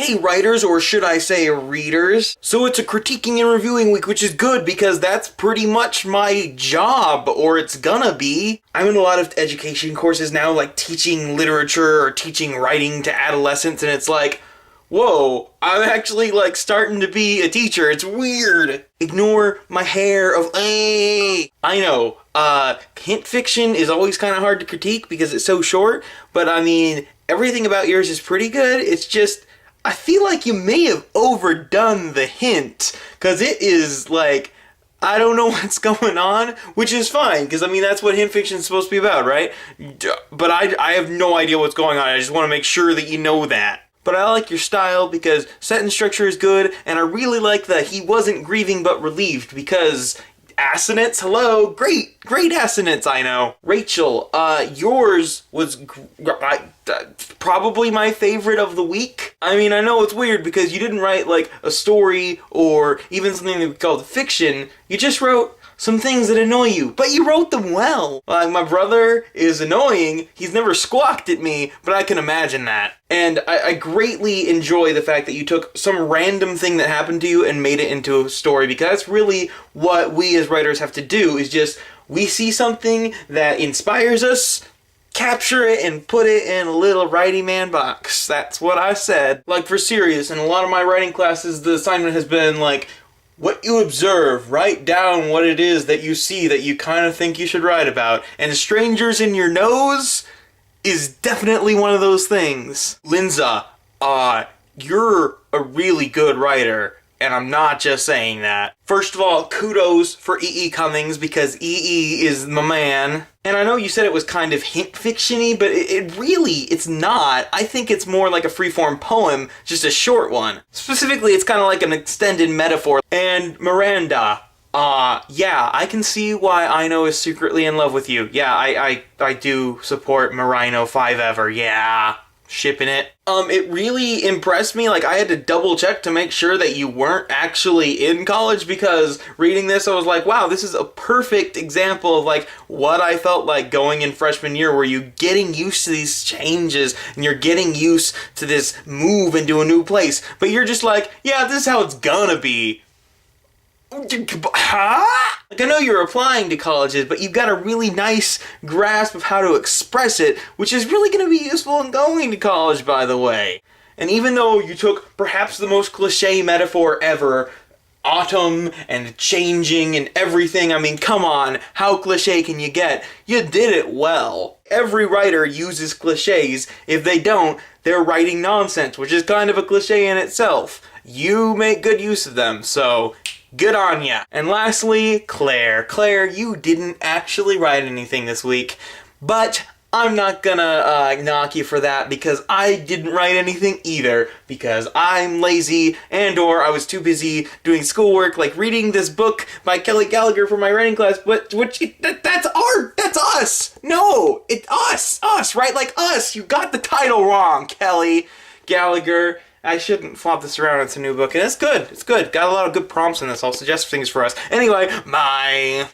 Hey writers, or should I say readers. So it's a critiquing and reviewing week, which is good because that's pretty much my job, or it's gonna be. I'm in a lot of education courses now, like teaching literature or teaching writing to adolescents, and it's like, whoa, I'm actually like starting to be a teacher. It's weird. Ignore my hair of I know, hint fiction is always kind of hard to critique because it's so short, but I mean, everything about yours is pretty good. It's just, I feel like you may have overdone the hint, because it is like, I don't know what's going on, which is fine, because I mean, that's what hint fiction is supposed to be about, right? But I have no idea what's going on. I just want to make sure that you know that. But I like your style because sentence structure is good, and I really like that he wasn't grieving but relieved, because assonance, hello, great assonance, I know. Rachel, yours was probably my favorite of the week. I mean, I know it's weird because you didn't write like a story or even something that we called fiction. You just wrote some things that annoy you, but you wrote them well. Like, my brother is annoying. He's never squawked at me, but I can imagine that. And I greatly enjoy the fact that you took some random thing that happened to you and made it into a story, because that's really what we as writers have to do, is just, we see something that inspires us, capture it and put it in a little writing man box. That's what I said. Like, for serious, in a lot of my writing classes, the assignment has been like, what you observe, write down what it is that you see that you kind of think you should write about. And strangers in your nose is definitely one of those things. Linza, you're a really good writer, and I'm not just saying that. First of all, kudos for E.E. Cummings, because E.E. is my man. And I know you said it was kind of hint fiction-y, but it's not. I think it's more like a freeform poem, just a short one. Specifically, it's kind of like an extended metaphor. And Miranda, yeah, I can see why Aino is secretly in love with you. Yeah, I do support Marino 5 ever, yeah. Shipping it. It really impressed me. Like, I had to double check to make sure that you weren't actually in college, because reading this I was like, wow, this is a perfect example of like what I felt like going in freshman year, where you're getting used to these changes and you're getting used to this move into a new place, but you're just like, yeah, this is how it's gonna be. Huh? Like, I know you're applying to colleges, but you've got a really nice grasp of how to express it, which is really going to be useful in going to college, by the way. And even though you took perhaps the most cliche metaphor ever, autumn and changing and everything, I mean, come on, how cliche can you get? You did it well. Every writer uses cliches. If they don't, they're writing nonsense, which is kind of a cliche in itself. You make good use of them, so good on ya. And lastly, Claire. Claire, you didn't actually write anything this week, but I'm not gonna knock you for that, because I didn't write anything either, because I'm lazy, and or I was too busy doing schoolwork, like reading this book by Kelly Gallagher for my writing class, but that's art! That's us! No! It's us! Right? Like us! You got the title wrong, Kelly Gallagher. I shouldn't flop this around. It's a new book, and it's good. It's good. Got a lot of good prompts in this. I'll suggest things for us. Anyway, bye!